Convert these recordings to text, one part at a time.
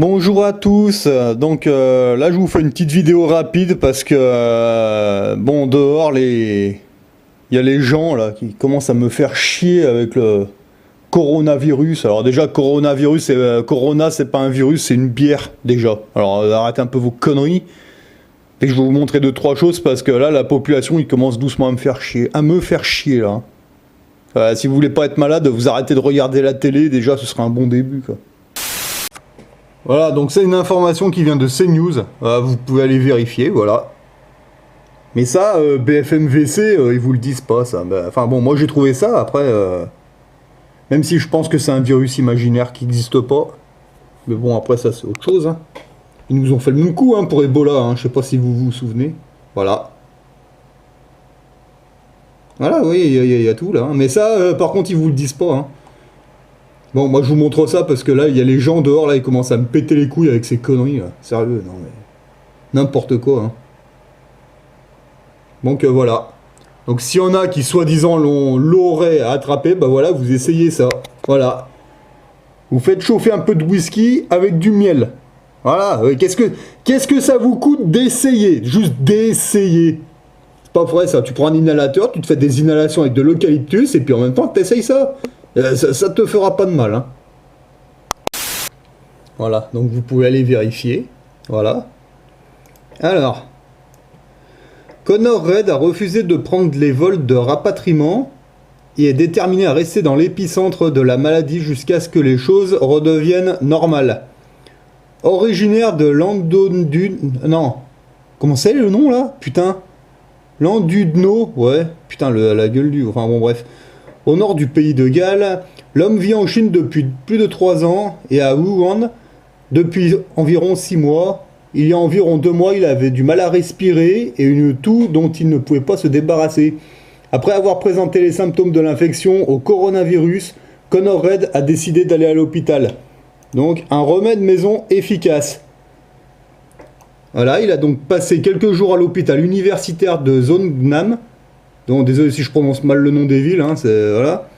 Bonjour à tous, donc là je vous fais une petite vidéo rapide parce que bon dehors il y a les gens là qui commencent à me faire chier avec le coronavirus. Alors déjà coronavirus, Corona c'est pas un virus, c'est une bière déjà. Alors arrêtez un peu vos conneries et je vais vous montrer deux trois choses parce que là la population il commence doucement à me faire chier, là. Si vous voulez pas être malade, vous arrêtez de regarder la télé, déjà ce sera un bon début quoi. Voilà, donc c'est une information qui vient de CNews, vous pouvez aller vérifier, voilà. Mais ça, BFM-VC, ils vous le disent pas, ça. Enfin bon, moi j'ai trouvé ça, après, même si je pense que c'est un virus imaginaire qui n'existe pas, mais bon, après ça c'est autre chose, hein. Ils nous ont fait le même coup, hein, pour Ebola, hein, je sais pas si vous vous souvenez. Voilà. Voilà, oui, il y a tout là, hein. Mais ça, par contre, ils vous le disent pas, hein. Bon, moi je vous montre ça parce que là, il y a les gens dehors, là, ils commencent à me péter les couilles avec ces conneries, là. Sérieux, non mais... N'importe quoi, hein. Donc voilà. Donc s'il y en a qui soi-disant l'auraient attrapé, bah voilà, vous essayez ça. Voilà. Vous faites chauffer un peu de whisky avec du miel. Voilà. Qu'est-ce que ça vous coûte d'essayer? Juste d'essayer. C'est pas vrai ça. Tu prends un inhalateur, tu te fais des inhalations avec de l'eucalyptus et puis en même temps tu essayes ça. Ça te fera pas de mal, hein. Voilà. Donc vous pouvez aller vérifier. Voilà. Alors. Connor Reed a refusé de prendre les vols de rapatriement et est déterminé à rester dans l'épicentre de la maladie jusqu'à ce que les choses redeviennent normales. Originaire de Non. Comment c'est le nom là? Putain. Landudno. Ouais. Putain, la gueule du... Enfin bon, bref. Au nord du pays de Galles, l'homme vit en Chine depuis plus de 3 ans et à Wuhan depuis environ 6 mois. Il y a environ 2 mois, il avait du mal à respirer et une toux dont il ne pouvait pas se débarrasser. Après avoir présenté les symptômes de l'infection au coronavirus, Connor Reed a décidé d'aller à l'hôpital. Donc, un remède maison efficace. Voilà, il a donc passé quelques jours à l'hôpital universitaire de Zongnam. Donc, désolé si je prononce mal le nom des villes, hein, voilà.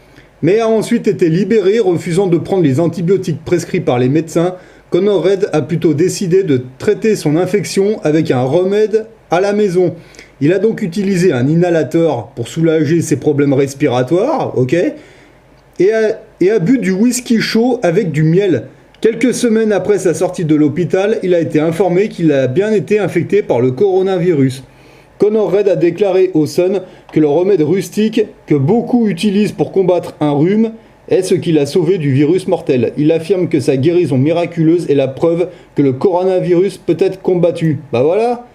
Mais a ensuite été libéré, refusant de prendre les antibiotiques prescrits par les médecins. Connor Reed a plutôt décidé de traiter son infection avec un remède à la maison. Il a donc utilisé un inhalateur pour soulager ses problèmes respiratoires, ok, et a bu du whisky chaud avec du miel. Quelques semaines après sa sortie de l'hôpital, il a été informé qu'il a bien été infecté par le coronavirus. Connor Reed a déclaré au Sun que le remède rustique que beaucoup utilisent pour combattre un rhume est ce qui l'a sauvé du virus mortel. Il affirme que sa guérison miraculeuse est la preuve que le coronavirus peut être combattu. Bah voilà.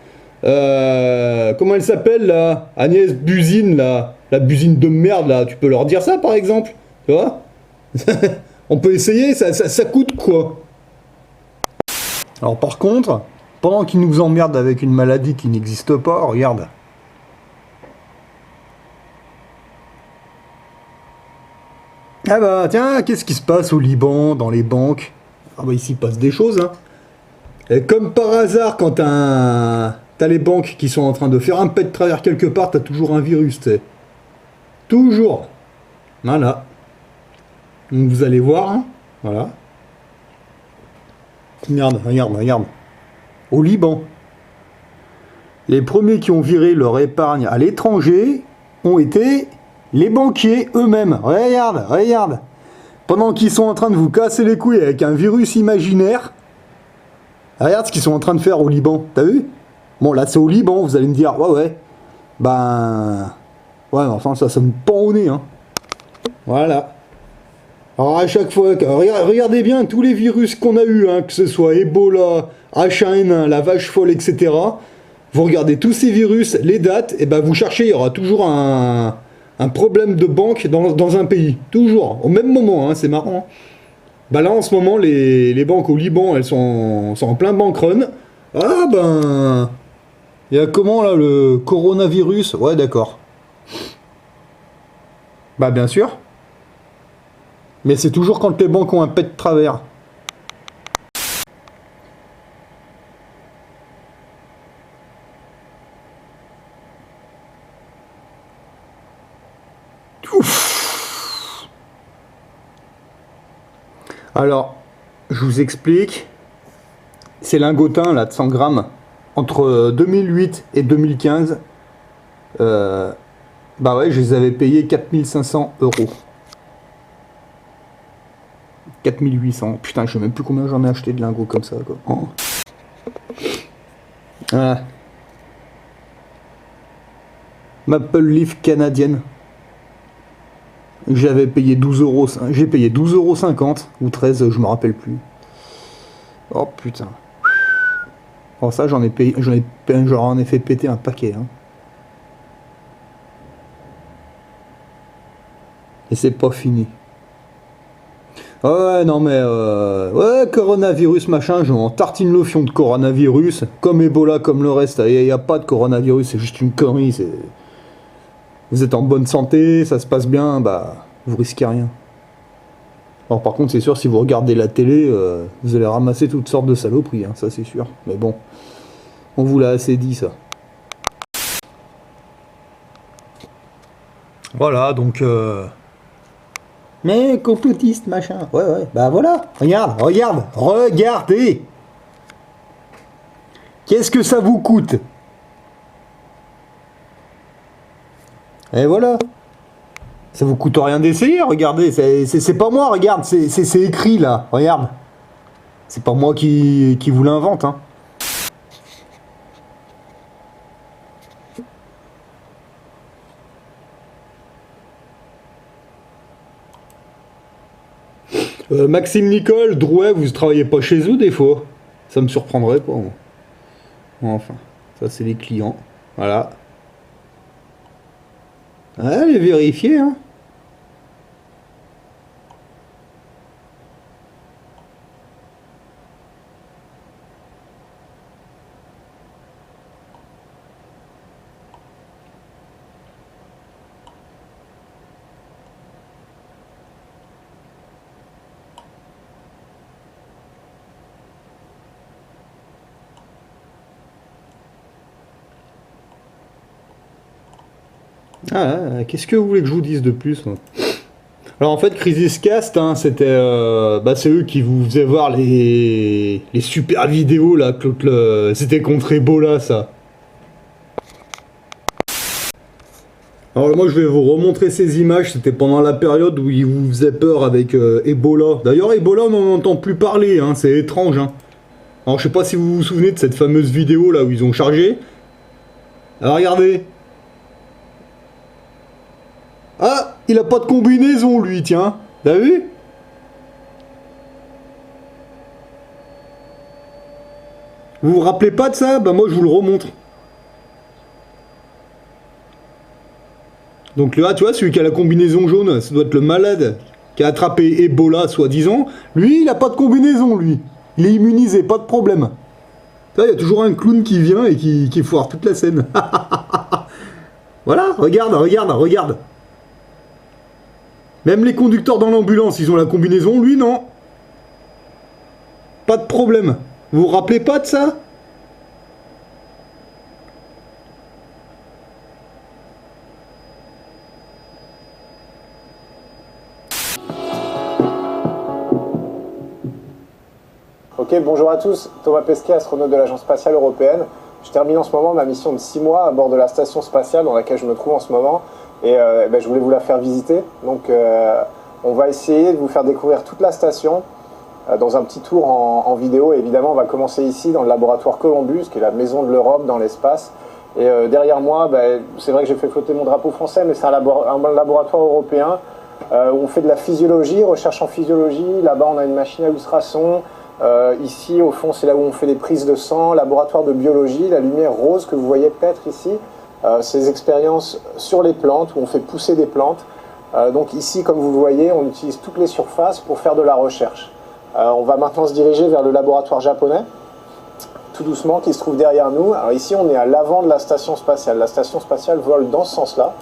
Comment elle s'appelle là? Agnès Buzyn là. La Buzyn de merde là. Tu peux leur dire ça par exemple? Tu vois? On peut essayer, ça coûte quoi? Alors par contre, pendant qu'ils nous emmerdent avec une maladie qui n'existe pas, regarde. Ah bah tiens, qu'est-ce qui se passe au Liban, dans les banques? Ah bah ici il passe des choses, hein. Et comme par hasard, quand t'as les banques qui sont en train de faire un pet de travers quelque part, t'as toujours un virus, tu sais. Toujours. Voilà. Donc vous allez voir, hein. Voilà. Regarde. Au Liban, les premiers qui ont viré leur épargne à l'étranger ont été les banquiers eux-mêmes. Regarde. Pendant qu'ils sont en train de vous casser les couilles avec un virus imaginaire, regarde ce qu'ils sont en train de faire au Liban. T'as vu? Bon, là, c'est au Liban, vous allez me dire, ouais. Ben... Ouais, enfin, ça me pend au nez, hein. Voilà. Alors, à chaque fois, regardez bien tous les virus qu'on a eu, hein, que ce soit Ebola, H1N1, la vache folle, etc. Vous regardez tous ces virus, les dates, et ben vous cherchez, il y aura toujours un problème de banque dans un pays. Toujours, au même moment, hein, c'est marrant. Bah là, en ce moment, les banques au Liban, elles sont en plein bank run. Ah ben... Il y a comment, là, le coronavirus? Ouais, d'accord. Bah, bien sûr. Mais c'est toujours quand les banques ont un pet de travers. Ouf. Alors, je vous explique. ces lingotins là de 100 grammes, entre 2008 et 2015, bah ouais, je les avais payés 4500 euros. 4800. Putain, je sais même plus combien j'en ai acheté de lingots comme ça, quoi. Oh. Voilà. Maple Leaf canadienne. J'avais payé 12 euros. J'ai payé 12,50 € ou 13, je me rappelle plus. Oh putain. Oh ça j'en ai payé. J'en ai fait péter un paquet. Hein. Et c'est pas fini. Ouais, non mais ouais, coronavirus machin, je m'en tartine le fion de coronavirus, comme Ebola, comme le reste, il n'y a pas de coronavirus, c'est juste une connerie, vous êtes en bonne santé, ça se passe bien, bah vous risquez rien. Alors par contre c'est sûr, si vous regardez la télé, vous allez ramasser toutes sortes de saloperies, hein, ça c'est sûr, mais bon, on vous l'a assez dit ça. Voilà, donc mais complotiste, machin. Ouais, ouais. Bah voilà. Regarde, regarde, regardez. Qu'est-ce que ça vous coûte? Et voilà. Ça vous coûte rien d'essayer, regardez. C'est pas moi, regarde. C'est écrit là. Regarde. C'est pas moi qui vous l'invente, hein. Maxime Nicole, Drouet, vous travaillez pas chez eux des fois? Ça me surprendrait pas. Moi. Enfin, ça c'est les clients. Voilà. Allez vérifier, hein. Ah, qu'est-ce que vous voulez que je vous dise de plus? Alors en fait, Crisis Cast, hein, c'était, c'est eux qui vous faisaient voir les super vidéos là, c'était contre Ebola ça. Alors moi je vais vous remontrer ces images, c'était pendant la période où ils vous faisaient peur avec Ebola. D'ailleurs Ebola on n'en entend plus parler, hein, c'est étrange. Hein. Alors je sais pas si vous vous souvenez de cette fameuse vidéo là où ils ont chargé. Alors regardez. Ah, il a pas de combinaison lui, tiens. T'as vu? Vous vous rappelez pas de ça? Bah moi je vous le remontre. Donc là, tu vois, celui qui a la combinaison jaune, ça doit être le malade qui a attrapé Ebola, soi-disant. Lui, il a pas de combinaison, lui. Il est immunisé, pas de problème. Ça, il y a toujours un clown qui vient et qui foire toute la scène. Voilà, regarde, regarde, regarde. Même les conducteurs dans l'ambulance, ils ont la combinaison, lui non. Pas de problème. Vous vous rappelez pas de ça? Ok, bonjour à tous, Thomas Pesquet, astronaute de l'Agence spatiale européenne. Je termine en ce moment ma mission de 6 mois à bord de la station spatiale dans laquelle je me trouve en ce moment. Et je voulais vous la faire visiter. Donc on va essayer de vous faire découvrir toute la station dans un petit tour en vidéo. Et évidemment, on va commencer ici dans le laboratoire Columbus, qui est la maison de l'Europe dans l'espace. Et derrière moi, c'est vrai que j'ai fait flotter mon drapeau français, mais c'est un laboratoire européen où on fait de la physiologie, recherche en physiologie. Là-bas, on a une machine à ultrasons. Ici, au fond, c'est là où on fait les prises de sang, laboratoire de biologie, la lumière rose que vous voyez peut-être ici. Ces expériences sur les plantes, où on fait pousser des plantes. Donc ici, comme vous le voyez, on utilise toutes les surfaces pour faire de la recherche. On va maintenant se diriger vers le laboratoire japonais, tout doucement, qui se trouve derrière nous. Alors ici, on est à l'avant de la station spatiale. La station spatiale vole dans ce sens-là.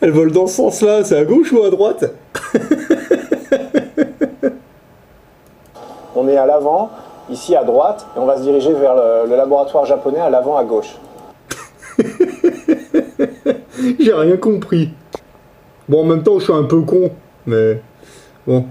Elle vole dans ce sens-là, c'est à gauche ou à droite? On est à l'avant, ici à droite, et on va se diriger vers le laboratoire japonais à l'avant à gauche. J'ai rien compris. Bon, en même temps, je suis un peu con, mais... Bon,